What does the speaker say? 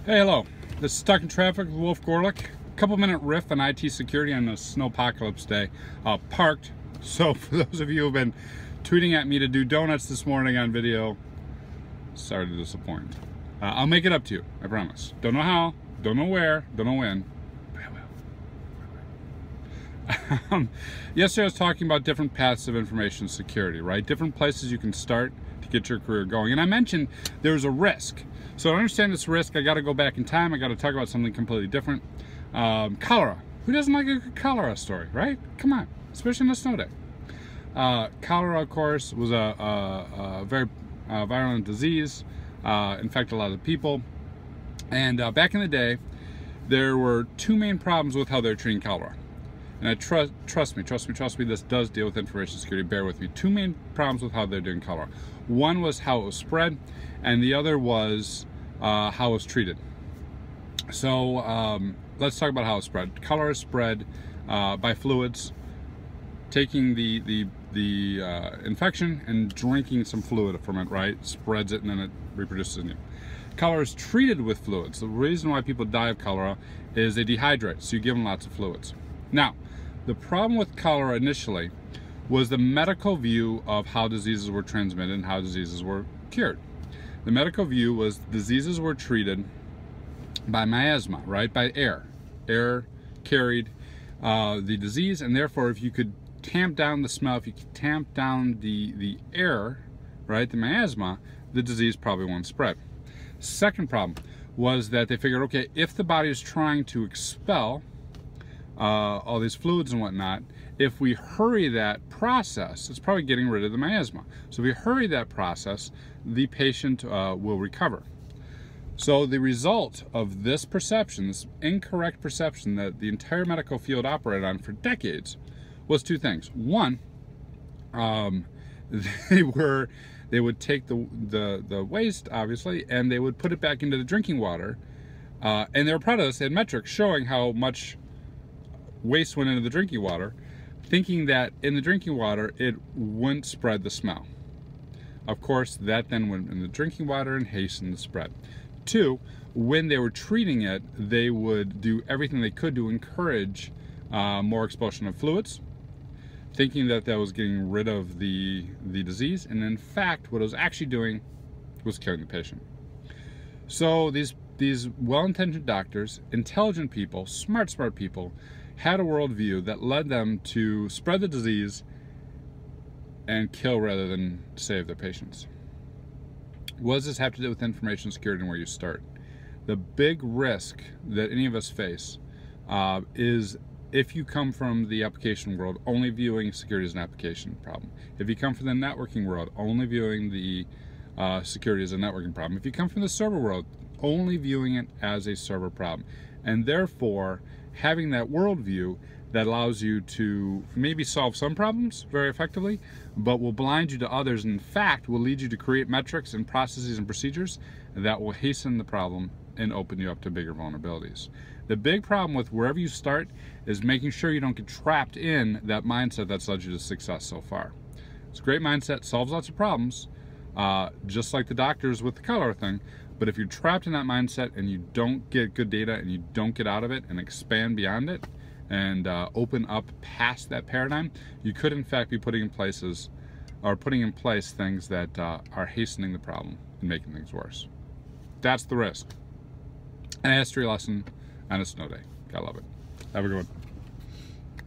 Hey, hello. This is Stuck in Traffic with Wolf Gorlick. Couple-minute riff on IT security on a snowpocalypse day. Parked. So for those of you who have been tweeting at me to do donuts this morning on video, sorry to disappoint. I'll make it up to you, I promise. Don't know how, don't know where, don't know when, but I will. Yesterday I was talking about different paths of information security, right? Different places you can start to get your career going. And I mentioned there's a risk. So to understand this risk, I got to go back in time. I got to talk about something completely different. Cholera. Who doesn't like a good cholera story, right? Come on, especially on a snow day. Cholera, of course, was a very virulent disease. Infected a lot of people. And back in the day, there were two main problems with how they're treating cholera. And trust me, this does deal with information security, bear with me. Two main problems with how they're doing cholera. One was how it was spread, and the other was how it was treated. So let's talk about how it's spread. Cholera is spread by fluids, taking the infection and drinking some fluid from it, right? Spreads it and then it reproduces in you. Cholera is treated with fluids. The reason why people die of cholera is they dehydrate, so you give them lots of fluids. Now, the problem with cholera initially was the medical view of how diseases were transmitted and how diseases were cured. The medical view was diseases were treated by miasma, right? By air. Air carried the disease, and therefore if you could tamp down the smell, if you could tamp down the air, right, the miasma, the disease probably won't spread. Second problem was that they figured, okay, if the body is trying to expel all these fluids and whatnot, if we hurry that process, it's probably getting rid of the miasma. So if we hurry that process, the patient will recover. So the result of this perception, this incorrect perception that the entire medical field operated on for decades, was two things. One, they would take the waste, obviously, and they would put it back into the drinking water, and they were proud of this. They had metrics showing how much waste went into the drinking water, thinking that in the drinking water it wouldn't spread the smell. Of course, that then went in the drinking water and hastened the spread. Two, when they were treating it, they would do everything they could to encourage more expulsion of fluids, thinking that that was getting rid of the disease, and in fact what it was actually doing was killing the patient. So these well-intentioned doctors, intelligent people, smart people, had a worldview that led them to spread the disease and kill rather than save their patients. What does this have to do with information security and where you start? The big risk that any of us face is if you come from the application world, only viewing security as an application problem. If you come from the networking world, only viewing the security as a networking problem. If you come from the server world, only viewing it as a server problem. And therefore, having that worldview that allows you to maybe solve some problems very effectively, but will blind you to others, and in fact will lead you to create metrics and processes and procedures that will hasten the problem and open you up to bigger vulnerabilities. The big problem with wherever you start is making sure you don't get trapped in that mindset that's led you to success so far. It's a great mindset, solves lots of problems, just like the doctors with the cholera thing. But if you're trapped in that mindset and you don't get good data and you don't get out of it and expand beyond it and open up past that paradigm, you could in fact be putting in place things that are hastening the problem and making things worse. That's the risk. An history lesson on a snow day. I love it. Have a good one.